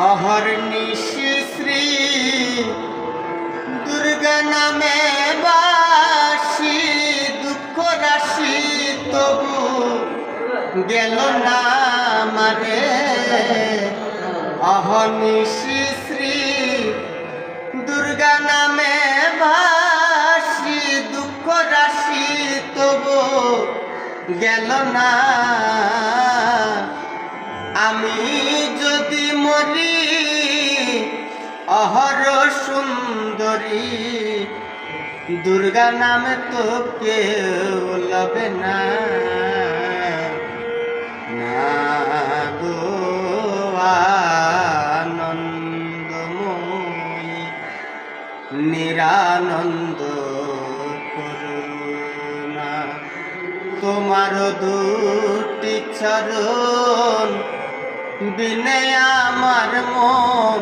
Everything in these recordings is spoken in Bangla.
অহর্নিশি শ্রী দুর্গা নামে বাসি, দুঃখ রাশি তবু গেল না মারে। অহর্নিশি শ্রী দুর্গা নামে বাসি, দুঃখ রাশি তবু গেল না। আমি যদি মরি অহর সুন্দরী, দুর্গা নামে তো কেউ লবে না। না গো আনন্দময়ী, নিরানন্দ করুণা, তোমার দুটি চরণ বিনে আমার মন,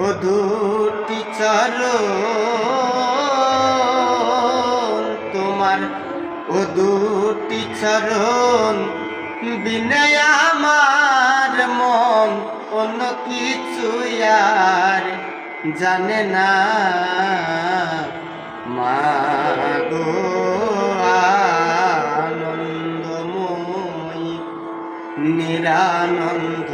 ও দুটি চরণ তোমার, ও দুটি চরণ বিনে আমার মন অন্য কিছু আর জানে না। মা গো আনন্দময়ী, নিরানন্দ